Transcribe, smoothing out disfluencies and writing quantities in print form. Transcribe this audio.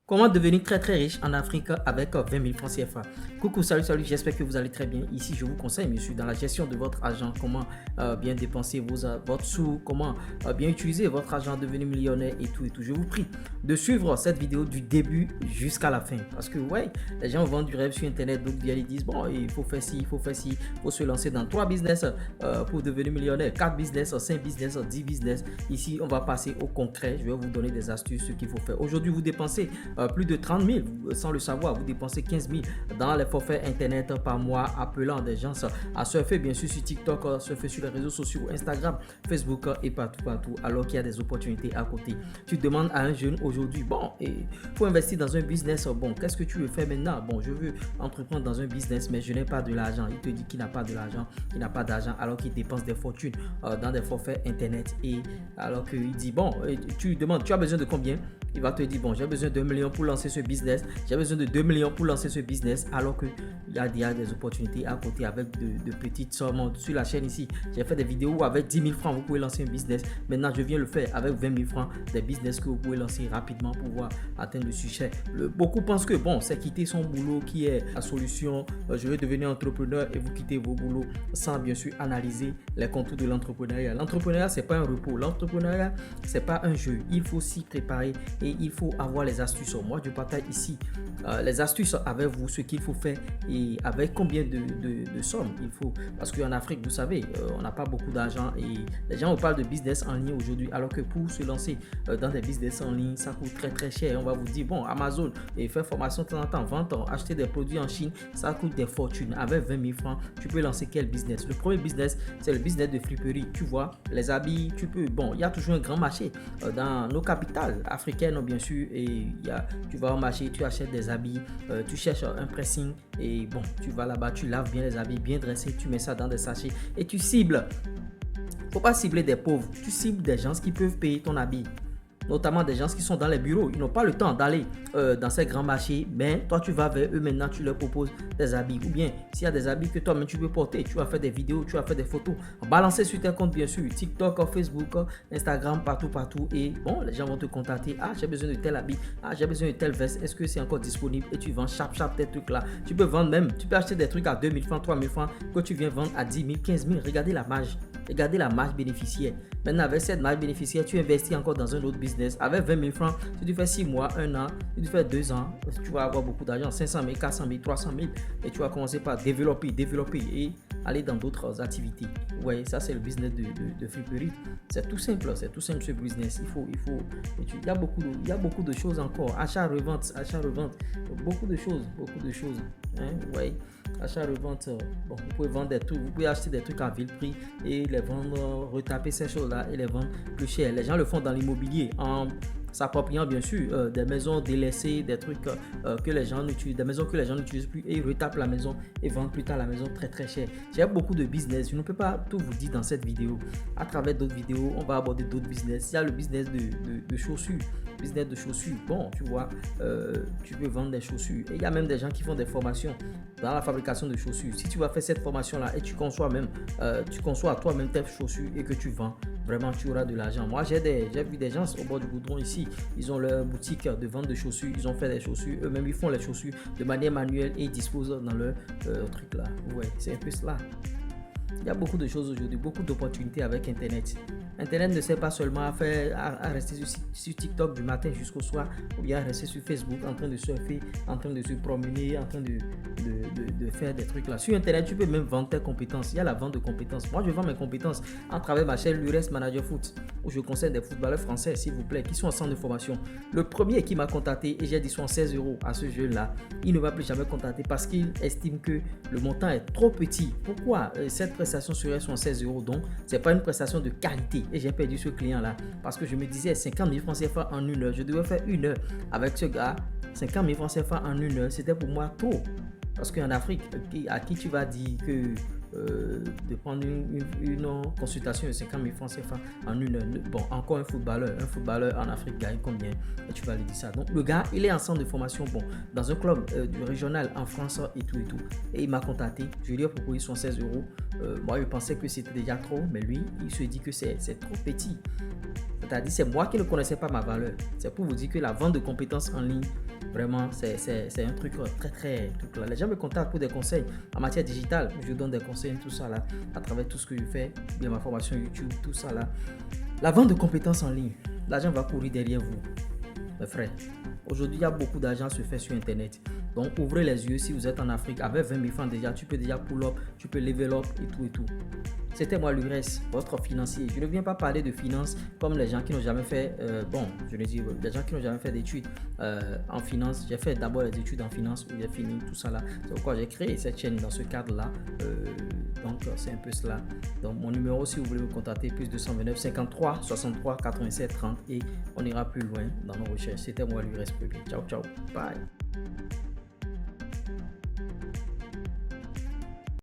Comment devenir très riche en Afrique avec 20 000 francs CFA? Coucou, salut, j'espère que vous allez très bien. Ici, je vous conseille, monsieur, dans la gestion de votre argent, comment bien dépenser votre sous, comment bien utiliser votre argent, devenir millionnaire et tout. Je vous prie de suivre cette vidéo du début jusqu'à la fin. Parce que, ouais, les gens vendent du rêve sur Internet, donc ils disent, bon, il faut faire ci, il faut se lancer dans 3 business pour devenir millionnaire, 4 business, 5 business, 10 business. Ici, on va passer au concret. Je vais vous donner des astuces, ce qu'il faut faire. Aujourd'hui, vous dépensez plus de 30 000 sans le savoir, vous dépensez 15 000 dans les forfaits internet par mois, appelant des gens à surfer bien sûr sur TikTok, surfer sur les réseaux sociaux, Instagram, Facebook et partout, alors qu'il y a des opportunités à côté. Tu demandes à un jeune aujourd'hui, bon, il faut investir dans un business, bon, qu'est-ce que tu veux faire maintenant? Bon, je veux entreprendre dans un business, mais je n'ai pas de l'argent. Il te dit qu'il n'a pas de l'argent, il n'a pas d'argent, alors qu'il dépense des fortunes dans des forfaits internet, et alors qu'il dit, bon, tu lui demandes, tu as besoin de combien? Il va te dire, bon, j'ai besoin de 2 millions pour lancer ce business, j'ai besoin de 2 millions pour lancer ce business, alors qu'il y a des opportunités à côté avec de petites sommes. Sur la chaîne ici, j'ai fait des vidéos avec 10 000 francs, vous pouvez lancer un business. Maintenant, je viens le faire avec 20 000 francs, des business que vous pouvez lancer rapidement pour pouvoir atteindre le succès. Beaucoup pensent que, bon, c'est quitter son boulot qui est la solution. Je vais devenir entrepreneur et vous quittez vos boulots sans bien sûr analyser les contours de l'entrepreneuriat. L'entrepreneuriat, c'est pas un repos. L'entrepreneuriat, c'est pas un jeu. Il faut s'y préparer et il faut avoir les astuces. Moi, je partage ici les astuces avec vous, ce qu'il faut faire et avec combien de sommes il faut. Parce qu'en Afrique, vous savez, on n'a pas beaucoup d'argent et les gens vous parlent de business en ligne aujourd'hui, alors que pour se lancer dans des business en ligne, ça coûte très cher. On va vous dire, bon, Amazon, et faire formation de temps en temps, vendre, acheter des produits en Chine, ça coûte des fortunes. Avec 20 000 francs, tu peux lancer quel business? Le premier business, c'est le business de friperie. Tu vois, les habits, tu peux, bon, il y a toujours un grand marché dans nos capitales africaines, bien sûr, et tu vas au marché, tu achètes des habits, tu cherches un pressing et bon, tu vas là-bas, tu laves bien les habits, bien dressés, tu mets ça dans des sachets et tu cibles. Faut pas cibler des pauvres, tu cibles des gens qui peuvent payer ton habit. Notamment des gens qui sont dans les bureaux, ils n'ont pas le temps d'aller dans ces grands marchés, mais toi tu vas vers eux maintenant, tu leur proposes des habits, ou bien s'il y a des habits que toi-même tu peux porter, tu vas faire des vidéos, tu vas faire des photos, balancer sur tes comptes bien sûr, TikTok, Facebook, Instagram, partout, et bon, les gens vont te contacter, ah j'ai besoin de tel habit, ah j'ai besoin de telle veste, est-ce que c'est encore disponible? Et tu vends chap tes trucs là, tu peux vendre même, tu peux acheter des trucs à 2 000 francs, 3 000 francs, que tu viens vendre à 10 000, 15 000, regardez la marge bénéficiaire. Maintenant avec cette marge bénéficiaire, tu investis encore dans un autre business. Avec 20 000 francs, si tu fais 6 mois, 1 an, si tu fais 2 ans, tu vas avoir beaucoup d'argent, 500 000, 400 000, 300 000, et tu vas commencer par développer et aller dans d'autres activités. Ouais, ça c'est le business de friperie. C'est tout simple ce business. Il y a beaucoup de choses encore. Achat-revente, beaucoup de choses. Hein, ouais. Achat-revente, bon, vous pouvez vendre des trucs, vous pouvez acheter des trucs à vil prix et les vendre, retaper ces choses-là et les vendre plus cher. Les gens le font dans l'immobilier en s'appropriant bien sûr des maisons délaissées, des trucs que les gens n'utilisent, des maisons que les gens n'utilisent plus, et ils retapent la maison et vendent plus tard la maison très cher. J'ai beaucoup de business, je ne peux pas tout vous dire dans cette vidéo. À travers d'autres vidéos, on va aborder d'autres business. Il y a le business de chaussures. Business de chaussures, bon, tu vois, tu peux vendre des chaussures. Et il y a même des gens qui font des formations dans la fabrication de chaussures. Si tu vas faire cette formation-là et tu conçois toi-même tes chaussures et que tu vends, vraiment tu auras de l'argent. Moi j'ai vu des gens au bord du goudron ici, ils ont leur boutique de vente de chaussures, ils ont fait des chaussures, eux-mêmes ils font les chaussures de manière manuelle et ils disposent dans leur truc là. Ouais, c'est un peu cela. Il y a beaucoup de choses aujourd'hui, beaucoup d'opportunités avec Internet. Internet ne sert pas seulement à rester sur TikTok du matin jusqu'au soir, ou bien à rester sur Facebook en train de surfer, en train de se promener, en train de faire des trucs là. Sur Internet, tu peux même vendre tes compétences. Il y a la vente de compétences. Moi, je vends mes compétences à travers ma chaîne Lures Manager Foot, où je conseille des footballeurs français, s'il vous plaît, qui sont en centre de formation. Le premier qui m'a contacté et j'ai dit 16 € à ce jeu-là, il ne va plus jamais contacter parce qu'il estime que le montant est trop petit. Pourquoi cette prestation serait 16 €? Donc, c'est pas une prestation de qualité. Et j'ai perdu ce client-là parce que je me disais 50 000 francs CFA en 1 heure. Je devais faire 1 heure avec ce gars. 50 000 francs CFA en 1 heure, c'était pour moi trop. Parce qu'en Afrique, à qui tu vas dire que de prendre une consultation de 50 000 francs CFA en une heure. Bon, encore un footballeur en Afrique gagne combien? Et tu vas lui dire ça. Donc le gars, il est en centre de formation, bon, dans un club du régional en France et tout. Et il m'a contacté, je lui ai proposé 16 euros. Moi, je pensais que c'était déjà trop, mais lui, il se dit que c'est trop petit. C'est-à-dire, c'est moi qui ne connaissais pas ma valeur. C'est pour vous dire que la vente de compétences en ligne, vraiment, c'est un truc très truc là. Les gens me contactent pour des conseils en matière digitale. Je donne des conseils, tout ça là, à travers tout ce que je fais, bien ma formation YouTube, tout ça là. La vente de compétences en ligne, l'argent va courir derrière vous, mes frères. Aujourd'hui, il y a beaucoup d'argent se fait sur Internet. Donc, ouvrez les yeux si vous êtes en Afrique. Avec 20 000 francs déjà, tu peux déjà pull up, tu peux level up et tout. C'était moi l'URES, votre financier. Je ne viens pas parler de finance comme les gens qui n'ont jamais fait, les gens qui n'ont jamais fait d'études en finance. J'ai fait d'abord les études en finance où j'ai fini tout ça là. C'est pourquoi j'ai créé cette chaîne dans ce cadre-là. Donc, c'est un peu cela. Donc, mon numéro, si vous voulez me contacter, plus 229 53 63 87 30 et on ira plus loin dans nos recherches. C'était moi l'URES Public. Ciao, bye.